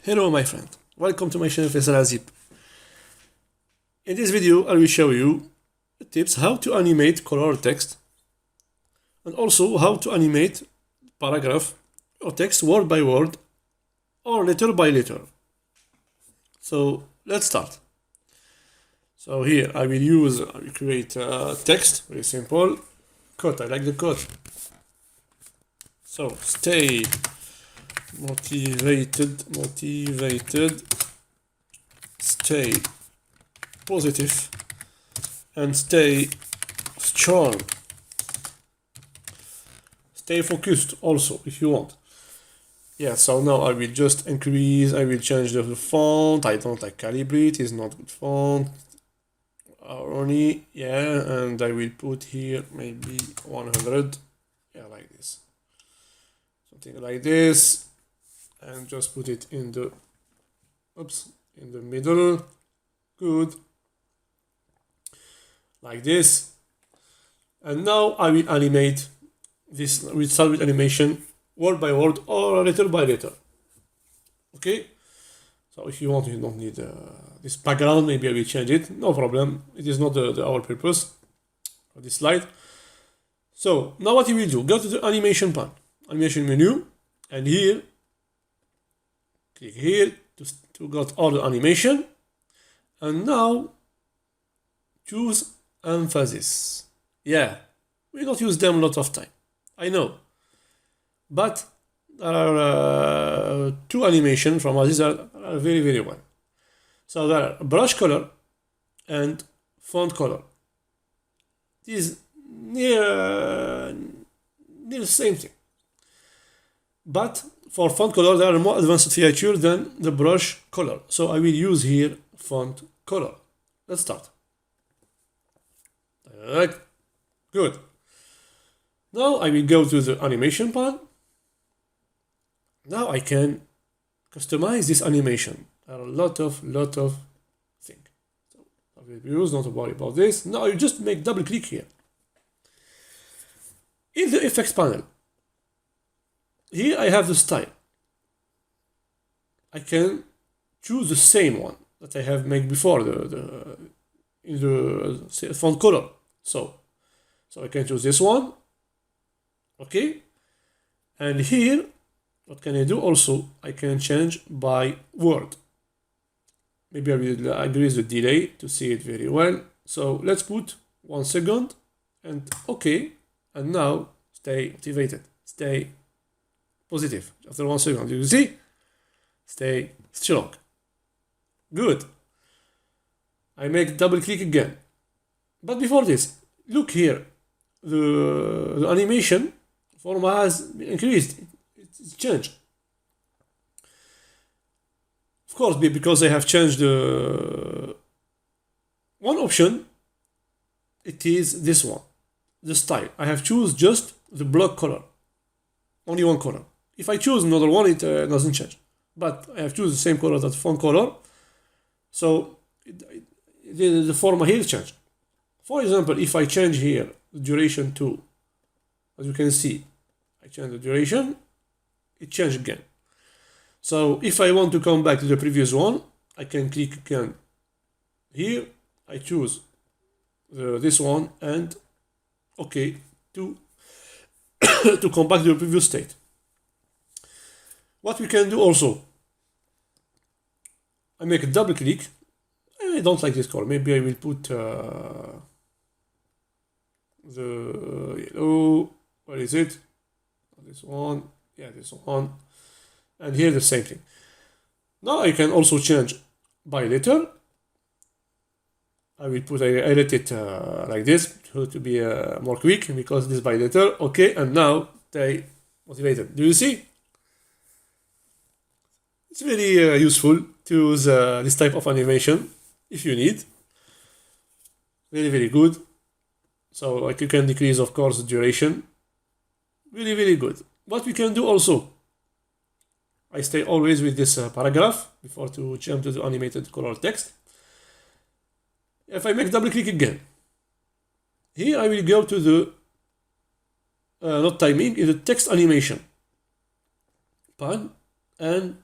Hello my friend, welcome to my channel Zip. In this video I will show you tips how to animate color text and also how to animate paragraph or text word by word or letter by letter. So let's start. So here I will create text, very simple, quote, I like the quote. So stay motivated, stay positive, and stay strong. Stay focused also if you want. Yeah, so now I will just increase, I will change the font. I don't like calibrate, it's not good font. Only, yeah, and I will put here maybe 100, yeah, like this. Something like this. And just put it in the in the middle. Good, like this. And now I will animate this. We'll start with animation word by word or letter by letter. Okay, so if you want, you don't need this background, maybe I will change it, no problem. It is not our purpose of this slide. So now what you will do, go to the animation pane, animation menu, and here click here to got all the animation, and now choose emphasis. Yeah, we don't use them a lot of time, I know, but there are two animations from us. These are very well. So there are brush color and font color. These near the same thing, but for font color there are more advanced features than the brush color. So I will use here font color. Let's start. Alright, good. Now I will go to the animation pane. Now I can customize this animation. There are a lot of things. So I will use, not to worry about this. Now you just make double click here. In the effects panel, here I have the style. I can choose the same one that I have made before in the font color. So I can choose this one. Okay, and here what can I do also? I can change by word. Maybe I will increase the delay to see it very well. So let's put 1 second and okay, and now stay motivated, stay positive. After 1 second, you see, stay strong. Good. I make double click again, but before this, look here, the animation format has increased, it's changed. Of course, because I have changed one option, it is this one, the style. I have choose just the block color, only one color. If I choose another one, it doesn't change. But I have choose the same color that font color, so the format here changed. For example, if I change here the duration to, as you can see, I change the duration, it changed again. So if I want to come back to the previous one, I can click again here. I choose this one and okay to to come back to the previous state. What we can do also, I make a double click. I don't like this color. Maybe I will put the yellow. Where is it? This one. Yeah, this one. And here the same thing. Now I can also change by letter. I will put, I let it like this to be more quick because this by letter. Okay, and now stay motivated. Do you see? It's very useful to use this type of animation if you need. Very good. So like you can decrease, of course, the duration. Very good. What we can do also, I stay always with this paragraph before to jump to the animated color text. If I make double click again, here I will go to the not timing, is the text animation pane, and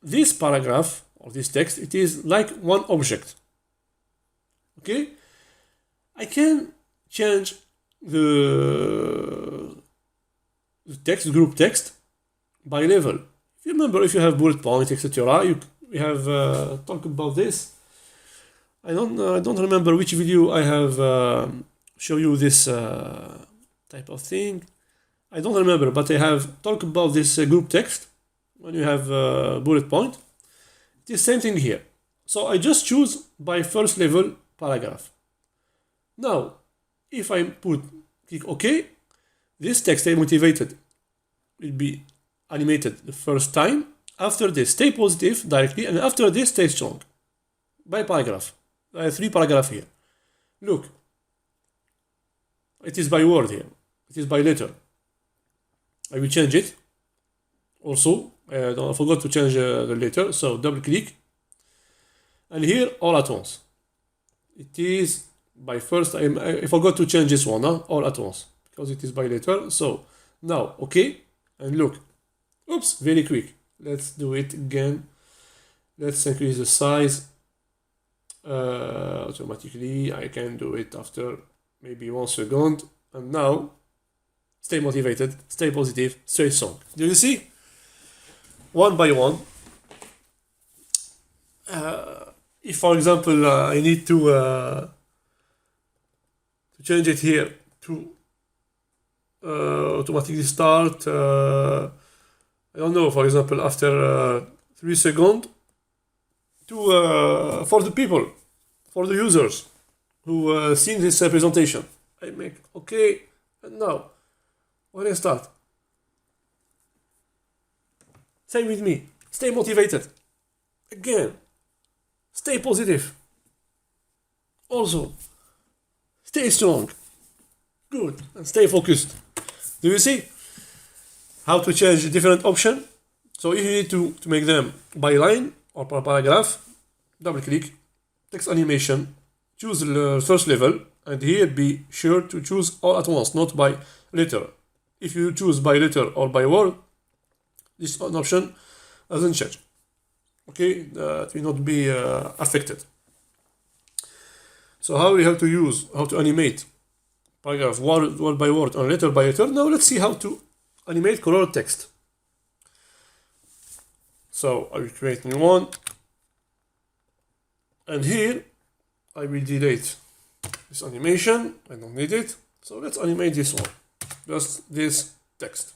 this paragraph or this text, it is like one object. Okay, I can change the text, group text, by level. If you remember, if you have bullet points, etc., we have talked about this. I don't remember which video I have show you this type of thing. I don't remember, but I have talked about this group text when you have bullet point. It is same thing here. So I just choose by first level paragraph. Now, if I click OK, this text I motivated will be animated the first time. After this, stay positive directly, and after this, stay strong. By paragraph. I have 3 paragraphs here. Look. It is by word here. It is by letter. I will change it. Also, I forgot to change the letter, so double click. And here, all at once. It is by first, I forgot to change this one, all at once, because it is by letter. So now, okay, and look. Oops, very quick. Let's do it again. Let's increase the size. Automatically, I can do it after maybe 1 second. And now, stay motivated, stay positive, stay strong. Do you see? One by one. If, for example, I need to change it here to automatically start, I don't know, for example, after 3 seconds, to for the people, for the users who seen this presentation. I make okay, and now when I start, stay with me, stay motivated, again, stay positive, also, stay strong, good, and stay focused. Do you see how to change different options? So if you need to make them by line or per paragraph, double click, text animation, choose the first level, and here be sure to choose all at once, not by letter. If you choose by letter or by word, this option doesn't change. Okay, that will not be affected. So how we have to use, how to animate paragraph word by word and letter by letter. Now let's see how to animate color text. So I will create new one, and here I will delete this animation. I don't need it. So let's animate this one, just this text,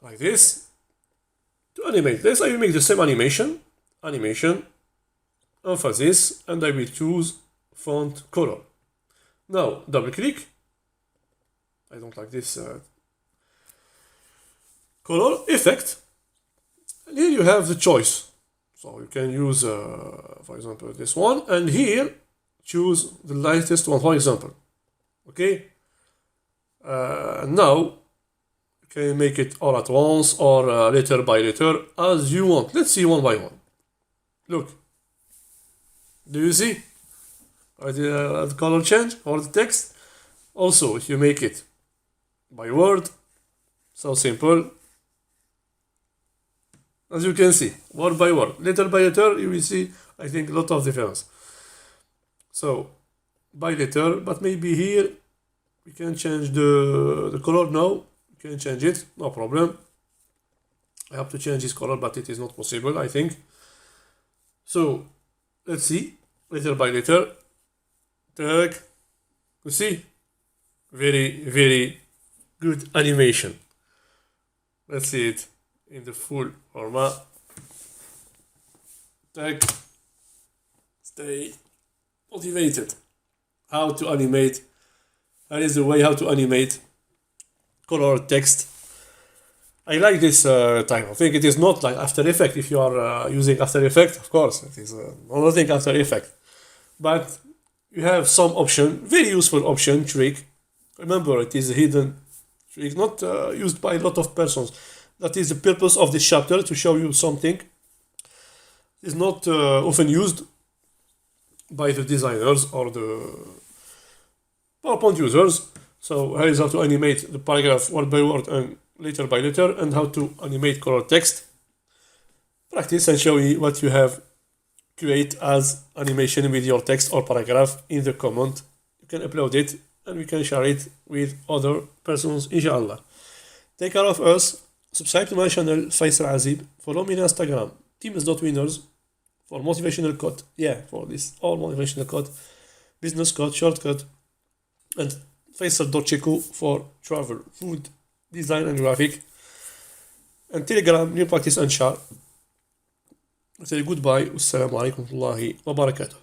like this. To animate this, I will make the same animation, emphasis, and I will choose font color. Now double click. I don't like this color effect, and here you have the choice. So you can use, for example, this one, and here choose the lightest one, for example. Okay. Now you can make it all at once or letter by letter as you want. Let's see one by one. Look. Do you see the color change or the text? Also, if you make it by word, so simple. As you can see, word by word, letter by letter, you will see, I think, a lot of difference. So, by letter, but maybe here we can change the color now. We can change it, no problem. I have to change this color, but it is not possible, I think. So, let's see, letter by letter. Tag. You see? Very, very good animation. Let's see it in the full format. Tag. Stay motivated. How to animate. That is the way how to animate color text. I like this type of thing. It is not like After Effects. If you are using After Effects, of course, it is another thing, After Effects. But you have some option, very useful option, trick. Remember, it is a hidden trick, not used by a lot of persons. That is the purpose of this chapter, to show you something. It is not often used by the designers or the PowerPoint users. So here is how to animate the paragraph word by word and letter by letter and how to animate color text. Practice and show me what you have create as animation with your text or paragraph in the comment. You can upload it and we can share it with other persons, inshallah. Take care of us. Subscribe to my channel, Faisal Azib. Follow me on Instagram, teams.winners, for motivational code. Yeah, for this, all motivational code, business code, shortcut, and Faisal.cheku for travel, food, design, and graphic. And Telegram, new practice and share. I say goodbye. Wassalamu alaikum wa rahmatullahi wa barakatuh.